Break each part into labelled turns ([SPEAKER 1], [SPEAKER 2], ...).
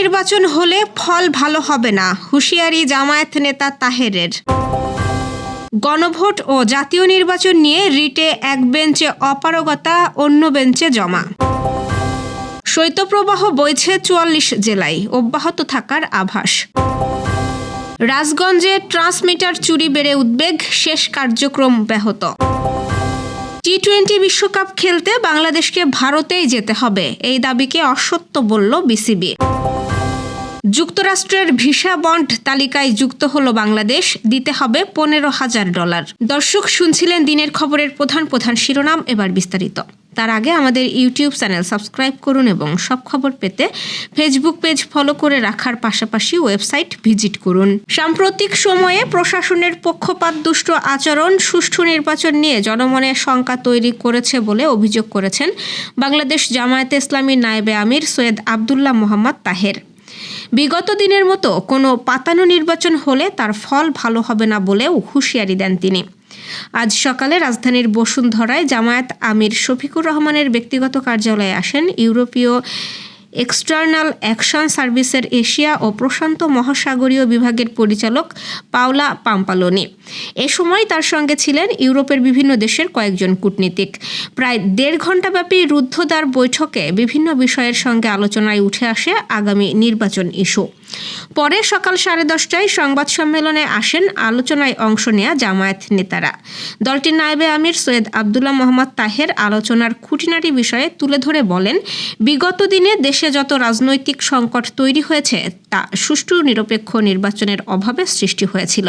[SPEAKER 1] নির্বাচন হলে ফল ভালো হবে না, হুঁশিয়ারি জামায়াত নেতা তাহেরের। গণভোট ও জাতীয় নির্বাচন নিয়ে রিটে এক বেঞ্চে অপারগতা, অন্য বেঞ্চে জমা। শৈত্যপ্রবাহ বইছে ৪৪ জেলায়, অব্যাহত থাকার আভাস। রাজগঞ্জে ট্রান্সমিটার চুরি বেড়ে উদ্বেগ, শেষ কার্যক্রম ব্যাহত। টি-20 বিশ্বকাপ খেলতে বাংলাদেশকে ভারতেই যেতে হবে, এই দাবিকে অসত্য বলল বিসিবি। যুক্তরাষ্ট্রের ভিসা বন্ড তালিকায় যুক্ত হলো বাংলাদেশ, দিতে হবে $15,000। দর্শক, শুনছিলেন দিনের খবরের প্রধান প্রধান শিরোনাম, এবার বিস্তারিত। তার আগে আমাদের ইউটিউব চ্যানেল সাবস্ক্রাইব করুন এবং সব খবর পেতে ফেসবুক পেজ ফলো করে রাখার পাশাপাশি ওয়েবসাইট ভিজিট করুন। সাম্প্রতিক সময়ে প্রশাসনের পক্ষপাত দুষ্ট আচরণ সুষ্ঠু নির্বাচন নিয়ে জনমনে শঙ্কা তৈরি করেছে বলে অভিযোগ করেছেন বাংলাদেশ জামায়াতে ইসলামীর নায়েবে আমির সৈয়দ আবদুল্লাহ মোহাম্মদ তাহের। বিগত দিনের মতো কোনো পাতানো নির্বাচন হলে তার ফল ভালো হবে না বলেও হুঁশিয়ারি দেন তিনি। আজ সকালে রাজধানীর বসুন্ধরায় জামায়াত আমির শফিকুর রহমানের ব্যক্তিগত কার্যালয়ে আসেন ইউরোপীয় এক্সটার্নাল অ্যাকশন সার্ভিসের এশিয়া ও প্রশান্ত মহাসাগরীয় বিভাগের পরিচালক পাওলা পাম্পালোনি। এ সময় তার সঙ্গে ছিলেন ইউরোপের বিভিন্ন দেশের কয়েকজন কূটনীতিক। প্রায় ১.৫ ঘণ্টাব্যাপী রুদ্ধদ্বার বৈঠকে বিভিন্ন বিষয়ের সঙ্গে আলোচনায় উঠে আসে আগামী নির্বাচন ইস্যু। পরে সকাল 10:30টায় সংবাদ সম্মেলনে আসেন আলোচনায় অংশ নেয়া জামায়াত নেতারা। দলটির নায়েবে আমির সৈয়দ আবদুল্লাহ মোহাম্মদ তাহের আলোচনার খুঁটিনাটি বিষয়ে তুলে ধরে বলেন, বিগত দিনে দেশে যত রাজনৈতিক সংকট তৈরি হয়েছে তা সুষ্ঠু নিরপেক্ষ নির্বাচনের অভাবে সৃষ্টি হয়েছিল।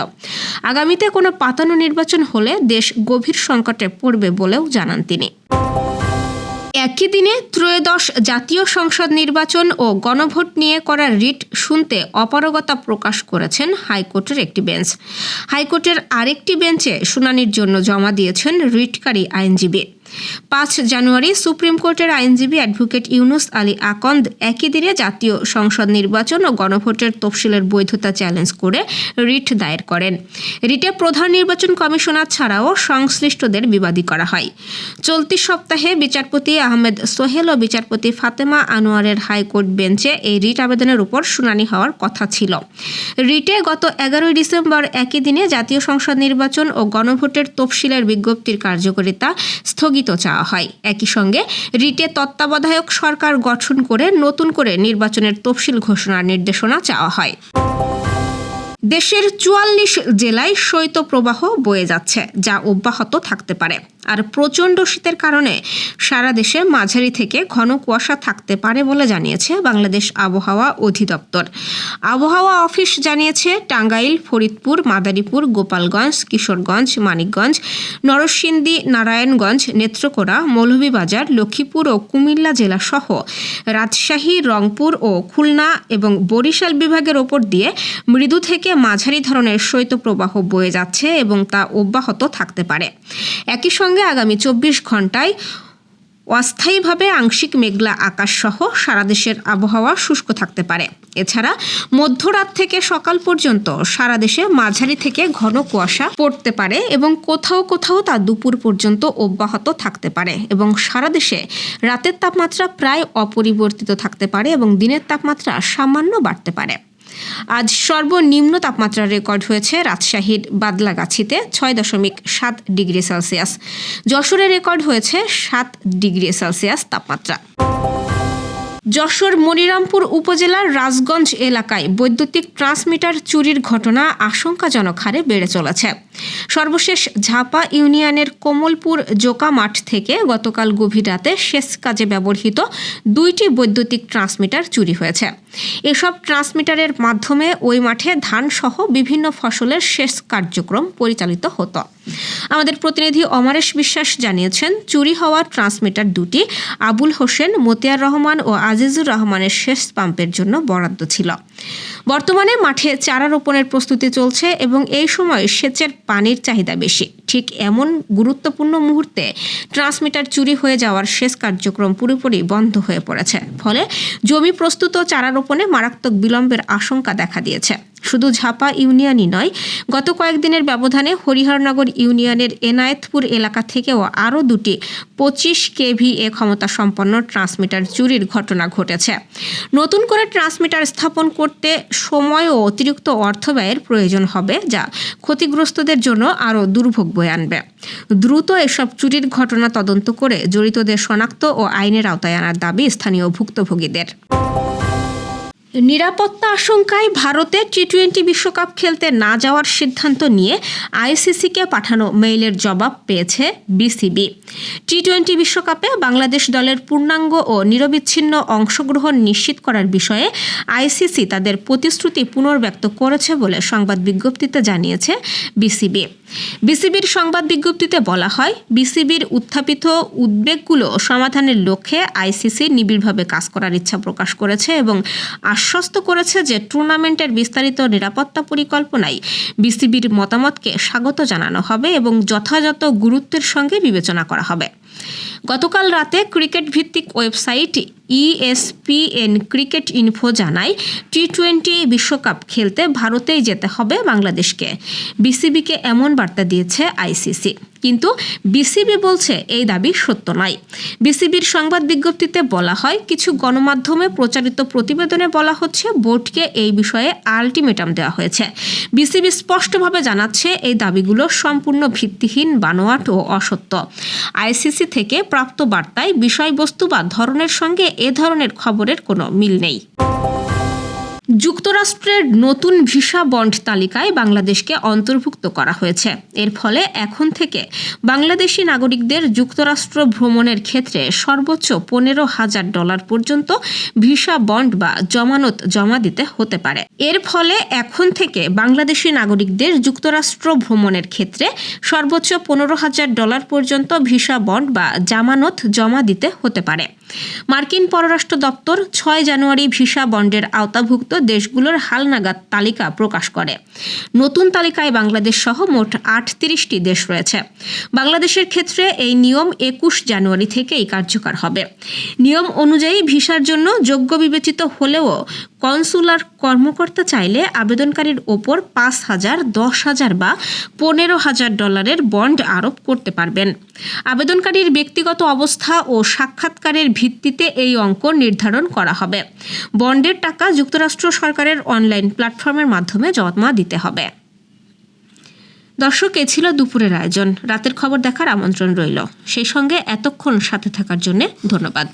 [SPEAKER 1] আগামীতে কোনো পাতানো নির্বাচন হলে দেশ গভীর সংকটে পড়বে বলেও জানান তিনি। একই দিনে ত্রয়োদশ জাতীয় সংসদ নির্বাচন ও গণভোট নিয়ে করা রিট শুনতে অপারগতা প্রকাশ করেছেন হাইকোর্টের একটি বেঞ্চ। হাইকোর্টের আরেকটি বেঞ্চে শুনানির জন্য জমা দিয়েছেন রিটকারী আইনজীবী। ৫ জানুয়ারি সুপ্রিম কোর্টের আইনজীবী অ্যাডভোকেট ইউনুস আলী আকন্দ একই দিনে জাতীয় সংসদ নির্বাচন ও গণভোটের তফসিলের বৈধতা চ্যালেঞ্জ করে রিট দায়ের করেন। রিটে প্রধান নির্বাচন কমিশনার ছাড়াও সংশ্লিষ্টদের বিবাদী করা হয়। চলতি সপ্তাহে বিচারপতি আহমেদ সোহেল ও বিচারপতি ফাতেমা আনোয়ারের হাইকোর্ট বেঞ্চে এই রিট আবেদনের উপর শুনানি হওয়ার কথা ছিল। রিটে গত ১১ ডিসেম্বর একই দিনে জাতীয় সংসদ নির্বাচন ও গণভোটের তফসিলের বিজ্ঞপ্তির কার্যকারিতা স্থগিত চাওয়া হয়। একই সঙ্গে রিটে তত্ত্বাবধায়ক সরকার গঠন করে নতুন করে নির্বাচনের তফসিল ঘোষণার নির্দেশনা চাওয়া হয়। দেশের ৪৪ জেলায় শৈত্যপ্রবাহ বয়ে যাচ্ছে, যা অব্যাহত থাকতে পারে। আর প্রচণ্ড শীতের কারণে সারা দেশে মাঝারি থেকে ঘন কুয়াশা থাকতে পারে বলে জানিয়েছে বাংলাদেশ আবহাওয়া অধিদপ্তর। আবহাওয়া অফিস জানিয়েছে, টাঙ্গাইল, ফরিদপুর, মাদারীপুর, গোপালগঞ্জ, কিশোরগঞ্জ, মানিকগঞ্জ, নরসিংদী, নারায়ণগঞ্জ, নেত্রকোনা, মৌলভীবাজার, লক্ষ্মীপুর ও কুমিল্লা জেলাসহ রাজশাহী, রংপুর ও খুলনা এবং বরিশাল বিভাগের ওপর দিয়ে মৃদু থেকে মাঝারি ধরনের শৈত্যপ্রবাহ বয়ে যাচ্ছে এবং তা অব্যাহত থাকতে পারে। একই সঙ্গে আগামী ২৪ ঘণ্টায় অস্থায়ীভাবে আংশিক মেঘলা আকাশ সহ সারা দেশের আবহাওয়া শুষ্ক থাকতে পারে। এছাড়া মধ্যরাত থেকে সকাল পর্যন্ত সারা দেশে মাঝারি থেকে ঘন কুয়াশা পড়তে পারে এবং কোথাও কোথাও তা দুপুর পর্যন্ত অব্যাহত থাকতে পারে এবং সারা দেশে রাতের তাপমাত্রা প্রায় অপরিবর্তিত থাকতে পারে এবং দিনের তাপমাত্রা সামান্য বাড়তে পারে। আজ সর্বনিম্ন তাপমাত্রা রেকর্ড হয়েছে রাজশাহীর বাদলাগাছিতে ৬.৭ ডিগ্রি সেলসিয়াস। যশোরে রেকর্ড হয়েছে ৭ ডিগ্রি সেলসিয়াস তাপমাত্রা। যশোর মনিরামপুর উপজেলার রাজগঞ্জ এলাকায় বৈদ্যুতিক ট্রান্সমিটার চুরির ঘটনা আশঙ্কাজনক হারে বেড়ে চলেছে। সর্বশেষ ঝাপা ইউনিয়নের কোমলপুর জোকা মাঠ থেকে গতকাল গভীর রাতে সেচ কাজে ব্যবহৃত ২টি বৈদ্যুতিক ট্রান্সমিটার চুরি হয়েছে। এসব ট্রান্সমিটারের মাধ্যমে ওই মাঠে ধান সহ বিভিন্ন ফসলের সেচ কার্যক্রম পরিচালিত হতো। আমাদের প্রতিনিধি অমরেশ বিশ্বাস জানিয়েছেন, চুরি হওয়া ট্রান্সমিটার দুটি আবুল হোসেন, মতিয়ার রহমান ও আজিজুর রহমানের সেচ পাম্পের জন্য বরাদ্দ ছিল। বর্তমানে মাঠে চারা রোপণের প্রস্তুতি চলছে এবং এই সময় সেচের পানির চাহিদা বেশি। ঠিক এমন গুরুত্বপূর্ণ মুহূর্তে ট্রান্সমিটার চুরি হয়ে যাওয়ার সেচ কার্যক্রম পুরোপুরি বন্ধ হয়ে পড়েছে। ফলে জমি প্রস্তুত ও চারা রোপণে মারাত্মক বিলম্বের আশঙ্কা দেখা দিয়েছে। শুধু ঝাপা ইউনিয়নই নয়, গত কয়েকদিনের ব্যবধানে হরিহরনগর ইউনিয়নের এনায়েতপুর এলাকা থেকেও আরও দুটি 25 kVA ক্ষমতা সম্পন্ন ট্রান্সমিটার চুরির ঘটনা ঘটেছে। নতুন করে ট্রান্সমিটার স্থাপন করতে সময় ও অতিরিক্ত অর্থ ব্যয়ের প্রয়োজন হবে, যা ক্ষতিগ্রস্তদের জন্য আরও দুর্ভোগ বয়ে আনবে। দ্রুত এসব চুরির ঘটনা তদন্ত করে জড়িতদের শনাক্ত ও আইনের আওতায় আনার দাবি স্থানীয় ভুক্তভোগীদের। নিরাপত্তা আশঙ্কায় ভারতে টি-20 বিশ্বকাপ খেলতে না যাওয়ার সিদ্ধান্ত নিয়ে আইসিসিকে পাঠানো মেইলের জবাব পেয়েছে বিসিবি। টি-20 বিশ্বকাপে বাংলাদেশ দলের পূর্ণাঙ্গ ও নিরবিচ্ছিন্ন অংশগ্রহণ নিশ্চিত করার বিষয়ে আইসিসি তাদের প্রতিশ্রুতি পুনর্ব্যক্ত করেছে বলে সংবাদ বিজ্ঞপ্তিতে জানিয়েছে বিসিবি। বিসিবির সংবাদ বিজ্ঞপ্তিতে বলা হয়, বিসিবির উত্থাপিত উদ্বেগগুলো সমাধানের লক্ষ্যে আইসিসি নিবিড়ভাবে কাজ করার ইচ্ছা প্রকাশ করেছে এবং আশ্বস্ত করেছে যে টুর্নামেন্টের বিস্তারিত নিরাপত্তা পরিকল্পনায় বিসিবির মতামতকে স্বাগত জানানো হবে এবং যথাযথ গুরুত্বের সঙ্গে বিবেচনা করা হবে। গতকাল রাতে ক্রিকেট ভিত্তিক ওয়েবসাইট ESPN ক্রিকেট ইনফো জানায়, টি-20 বিশ্বকাপ খেলতে ভারতেই যেতে হবে বাংলাদেশকে। বিসিবিকে এমন বার্তা দিয়েছে আইসিসি, কিন্তু বিসিবি বলছে এই দাবি সত্য নয়। বিসিবির সংবাদ বিজ্ঞপ্তিতে বলা হয়, কিছু গণমাধ্যমে প্রচারিত প্রতিবেদনে বলা হচ্ছে বোর্ডকে এই বিষয়ে আলটিমেটাম দেওয়া হয়েছে। বিসিবি স্পষ্টভাবে জানাচ্ছে এই দাবিগুলো সম্পূর্ণ ভিত্তিহীন, বানোয়াট ও অসত্য। আইসিসি থেকে প্রাপ্ত বার্তায় বিষয়বস্তু বা ধরনের সঙ্গে এ ধরনের খবরের কোনো মিল নেই। যুক্তরাষ্ট্রের নতুন ভিসা বন্ড তালিকায় বাংলাদেশকে অন্তর্ভুক্ত করা হয়েছে। এর ফলে এখন থেকে বাংলাদেশি নাগরিকদের যুক্তরাষ্ট্র ভ্রমণের ক্ষেত্রে সর্বোচ্চ $15,000 পর্যন্ত ভিসা বন্ড বা জমানত জমা দিতে হতে পারে। এর ফলে এখন থেকে বাংলাদেশি নাগরিকদের যুক্তরাষ্ট্র ভ্রমণের ক্ষেত্রে সর্বোচ্চ $15,000 পর্যন্ত ভিসা বন্ড বা জামানত জমা দিতে হতে পারে। মার্কিন পররাষ্ট্র দপ্তর 6 জানুয়ারি ভিসা বন্ডের আওতাভুক্ত দেশগুলোর হালনাগাদ তালিকা প্রকাশ করে। নতুন তালিকায় বাংলাদেশ সহ মোট 38টি দেশ রয়েছে। বাংলাদেশের ক্ষেত্রে এই নিয়ম 21 জানুয়ারি থেকেই কার্যকর হবে। নিয়ম অনুযায়ী ভিসার জন্য যোগ্য বিবেচিত হলেও কনসুলার কর্মকর্তা চাইলে আবেদনকারীর ওপর $5,000, $10,000 বা $15,000 বন্ড আরোপ করতে পারবেন। আবেদনকারীর ব্যক্তিগত অবস্থা ও সাক্ষাৎকারের ভিত্তিতে এই অঙ্ক নির্ধারণ করা হবে। বন্ডের টাকা যুক্তরাষ্ট্র সরকারের অনলাইন প্ল্যাটফর্মের মাধ্যমে জমা দিতে হবে। দর্শক, এ ছিল দুপুরের আয়োজন। রাতের খবর দেখার আমন্ত্রণ রইল। সেই সঙ্গে এতক্ষণ সাথে থাকার জন্য ধন্যবাদ।